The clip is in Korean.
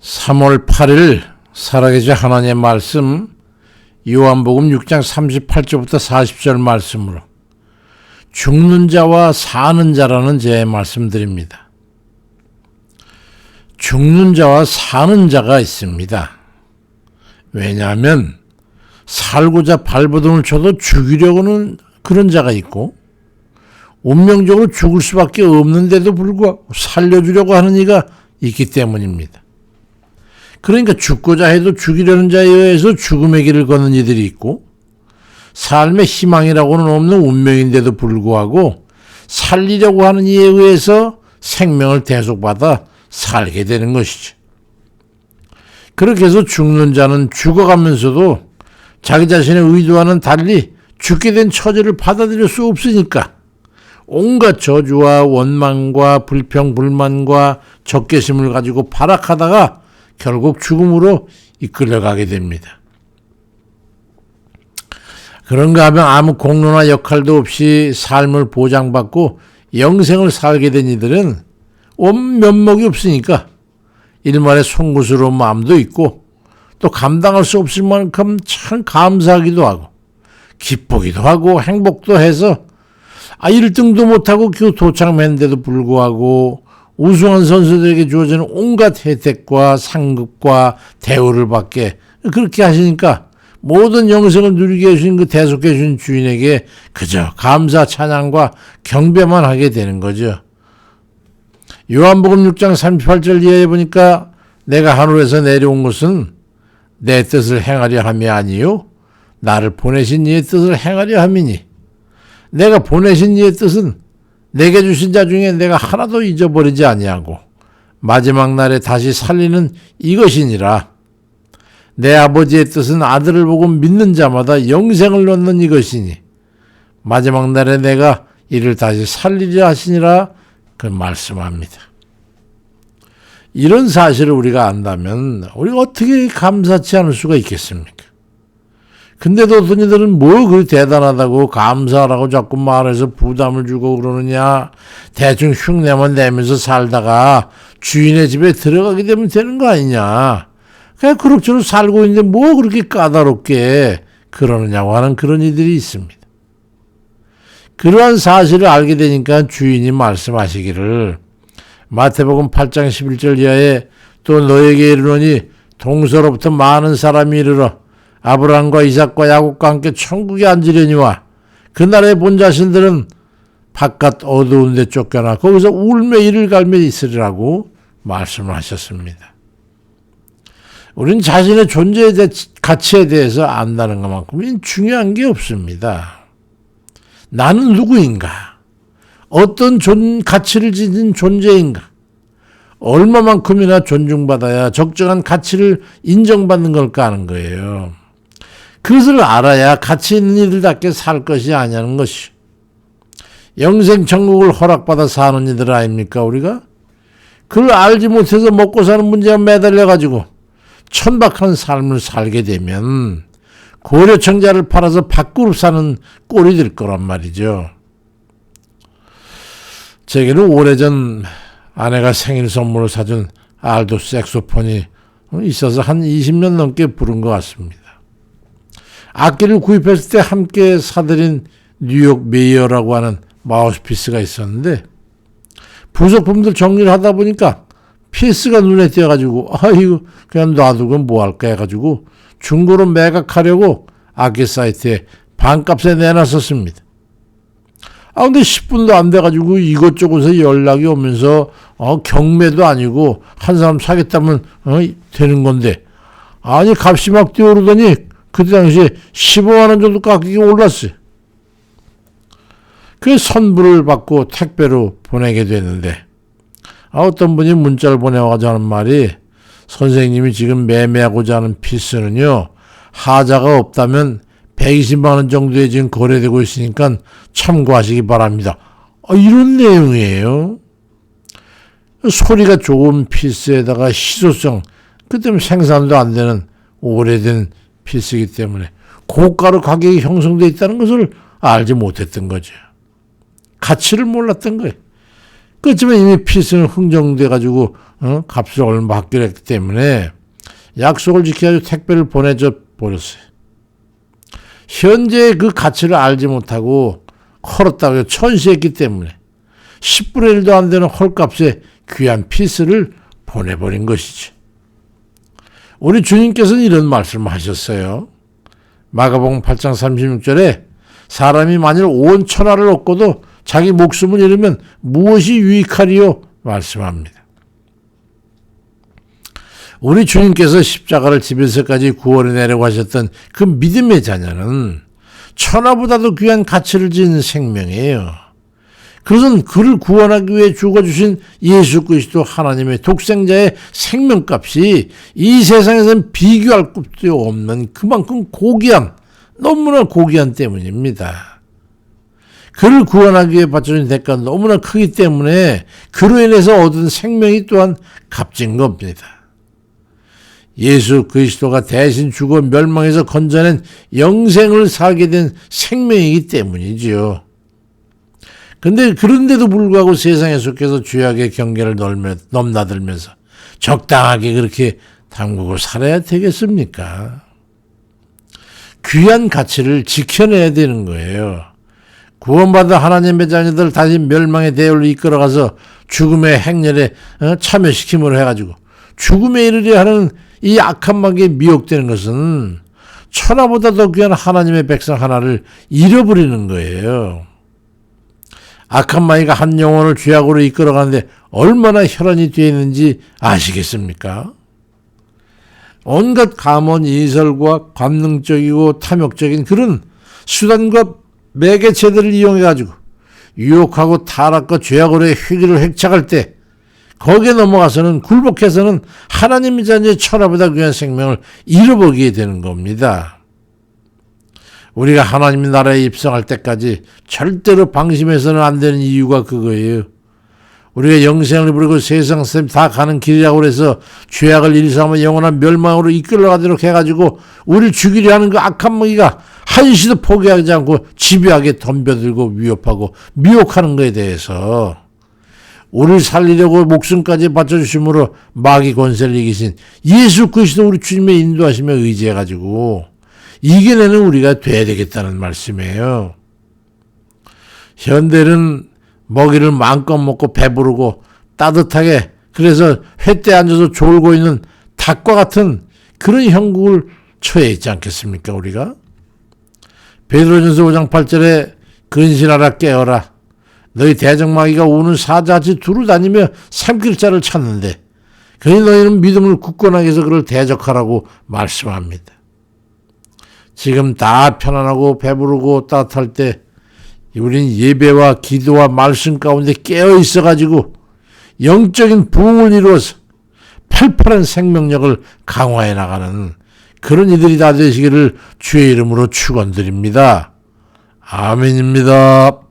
3월 8일 살아계신 하나님의 말씀 요한복음 6장 38절부터 40절 말씀으로 죽는 자와 사는 자라는 제 말씀드립니다. 죽는 자와 사는 자가 있습니다. 왜냐하면 살고자 발버둥을 쳐도 죽이려고는 그런 자가 있고 운명적으로 죽을 수밖에 없는데도 불구하고 살려주려고 하는 이가 있기 때문입니다. 그러니까 죽고자 해도 죽이려는 자에 의해서 죽음의 길을 걷는 이들이 있고 삶의 희망이라고는 없는 운명인데도 불구하고 살리려고 하는 이에 의해서 생명을 대속받아 살게 되는 것이죠. 그렇게 해서 죽는 자는 죽어가면서도 자기 자신의 의도와는 달리 죽게 된 처지를 받아들일 수 없으니까 온갖 저주와 원망과 불평, 불만과 적개심을 가지고 발악하다가 결국 죽음으로 이끌려가게 됩니다. 그런가 하면 아무 공로나 역할도 없이 삶을 보장받고 영생을 살게 된 이들은 온 면목이 없으니까 일말의 송구스러운 마음도 있고 또 감당할 수 없을 만큼 참 감사하기도 하고 기쁘기도 하고 행복도 해서 1등도 못하고 그 도착했는데도 불구하고 우승한 선수들에게 주어지는 온갖 혜택과 상급과 대우를 받게 그렇게 하시니까 모든 영생을 누리게 해주신 그 대속해 주신 주인에게 그저 감사 찬양과 경배만 하게 되는 거죠. 요한복음 6장 38절 이하에 보니까 내가 하늘에서 내려온 것은 내 뜻을 행하려 함이 아니요 나를 보내신 이의 뜻을 행하려 함이니 내가 보내신 이의 뜻은 내게 주신 자 중에 내가 하나도 잊어버리지 아니하고 마지막 날에 다시 살리는 이것이니라. 내 아버지의 뜻은 아들을 보고 믿는 자마다 영생을 얻는 이것이니 마지막 날에 내가 이를 다시 살리려 하시니라 그 말씀합니다. 이런 사실을 우리가 안다면 우리가 어떻게 감사치 않을 수가 있겠습니까? 근데도 어떤 이들은 뭐 그리 대단하다고 감사하라고 자꾸 말해서 부담을 주고 그러느냐. 대충 흉내만 내면서 살다가 주인의 집에 들어가게 되면 되는 거 아니냐. 그냥 그럭저럭 살고 있는데 뭐 그렇게 까다롭게 그러느냐고 하는 그런 이들이 있습니다. 그러한 사실을 알게 되니까 주인이 말씀하시기를 마태복음 8장 11절 이하에 또 너에게 이르노니 동서로부터 많은 사람이 이르러 아브라함과 이삭과 야곱과 함께 천국에 앉으려니와 그날의 본 자신들은 바깥 어두운 데 쫓겨나 거기서 울며 이를 갈며 있으리라고 말씀을 하셨습니다. 우리는 자신의 존재의 가치에 대해서 안다는 것만큼은 중요한 게 없습니다. 나는 누구인가? 어떤 가치를 지닌 존재인가? 얼마만큼이나 존중받아야 적정한 가치를 인정받는 걸까 하는 거예요. 그것을 알아야 가치 있는 이들답게 살 것이 아니냐는 것이. 영생 천국을 허락받아 사는 이들 아닙니까 우리가? 그걸 알지 못해서 먹고 사는 문제에 매달려가지고 천박한 삶을 살게 되면 고려청자를 팔아서 밥그릇 사는 꼴이 될 거란 말이죠. 제게는 오래전 아내가 생일 선물로 사준 알도 색소폰이 있어서 한 20년 넘게 부른 것 같습니다. 악기를 구입했을 때 함께 사들인 뉴욕 메이어라고 하는 마우스피스가 있었는데 부속품들 정리를 하다 보니까 피스가 눈에 띄어가지고 이거 그냥 놔두고 뭐 할까 해가지고 중고로 매각하려고 악기 사이트에 반값에 내놨었습니다. 근데 10분도 안 돼가지고 이것저것에 연락이 오면서 경매도 아니고 한 사람 사겠다면 되는 건데 아니 값이 막 뛰어오르더니 그때 당시에 15만 원 정도 가격이 올랐어요. 그 선불을 받고 택배로 보내게 됐는데 어떤 분이 문자를 보내와가지고 하는 말이 선생님이 지금 매매하고자 하는 피스는요 하자가 없다면 120만 원 정도에 지금 거래되고 있으니까 참고하시기 바랍니다. 이런 내용이에요. 소리가 좋은 피스에다가 희소성, 그 때문에 생산도 안 되는 오래된 피스이기 때문에 고가로 가격이 형성되어 있다는 것을 알지 못했던 거죠. 가치를 몰랐던 거예요. 그렇지만 이미 필승은 흥정돼가지고 값을 얼마 받기로 했기 때문에 약속을 지켜가지고 택배를 보내줘 버렸어요. 현재 그 가치를 알지 못하고 헐었다고 천시했기 때문에 10분의 1도 안 되는 헐값에 귀한 피스를 보내버린 것이지. 우리 주님께서는 이런 말씀을 하셨어요. 마가복음 8장 36절에 사람이 만일 온 천하를 얻고도 자기 목숨을 잃으면 무엇이 유익하리요? 말씀합니다. 우리 주님께서 십자가를 집에서까지 구원해내려고 하셨던 그 믿음의 자녀는 천하보다도 귀한 가치를 지닌 생명이에요. 그것은 그를 구원하기 위해 죽어주신 예수 그리스도 하나님의 독생자의 생명값이 이 세상에서는 비교할 것도 없는 그만큼 고귀한, 너무나 고귀한 때문입니다. 그를 구원하기 위해 바쳐진 대가가 너무나 크기 때문에 그로 인해서 얻은 생명이 또한 값진 겁니다. 예수 그리스도가 대신 죽어 멸망해서 건져낸 영생을 살게 된 생명이기 때문이지요. 근데 그런데도 불구하고 세상에 속해서 죄악의 경계를 넘나들면서 적당하게 그렇게 담그고 살아야 되겠습니까? 귀한 가치를 지켜내야 되는 거예요. 구원받은 하나님의 자녀들 다시 멸망의 대열로 이끌어가서 죽음의 행렬에 참여시킴으로 해가지고 죽음에 이르려 하는 이 악한 마귀에 미혹되는 것은 천하보다 더 귀한 하나님의 백성 하나를 잃어버리는 거예요. 악한 마귀가 한 영혼을 죄악으로 이끌어가는데 얼마나 혈안이 되어 있는지 아시겠습니까? 온갖 감언, 이설과 관능적이고 탐욕적인 그런 수단과 매개체들을 이용해가지고 유혹하고 타락과 죄악으로의 회기를 획착할 때 거기에 넘어가서는 굴복해서는 하나님의 자녀의 천하보다 귀한 생명을 잃어버리게 되는 겁니다. 우리가 하나님의 나라에 입성할 때까지 절대로 방심해서는 안 되는 이유가 그거예요. 우리가 영생을 부리고 세상 다 가는 길이라고 해서 죄악을 일삼아 영원한 멸망으로 이끌어가도록 해가지고 우리를 죽이려 하는 그 악한 마귀가 한시도 포기하지 않고 집요하게 덤벼들고 위협하고 미혹하는 것에 대해서 우리를 살리려고 목숨까지 바쳐주심으로 마귀 권세를 이기신 예수 그리스도 우리 주님의 인도하심에 의지해가지고 이겨내는 우리가 돼야 되겠다는 말씀이에요. 현대는 먹이를 마음껏 먹고 배부르고 따뜻하게 그래서 횃대에 앉아서 졸고 있는 닭과 같은 그런 형국을 처해 있지 않겠습니까 우리가? 베드로전서 5장 8절에 근신하라 깨어라 너희 대적마귀가 우는 사자같이 두루 다니며 삼킬 자를 찾는데 그러니 너희는 믿음을 굳건하게 해서 그를 대적하라고 말씀합니다. 지금 다 편안하고 배부르고 따뜻할 때 우린 예배와 기도와 말씀 가운데 깨어 있어가지고 영적인 부흥을 이루어서 팔팔한 생명력을 강화해 나가는 그런 이들이 다 되시기를 주의 이름으로 축원드립니다. 아멘입니다.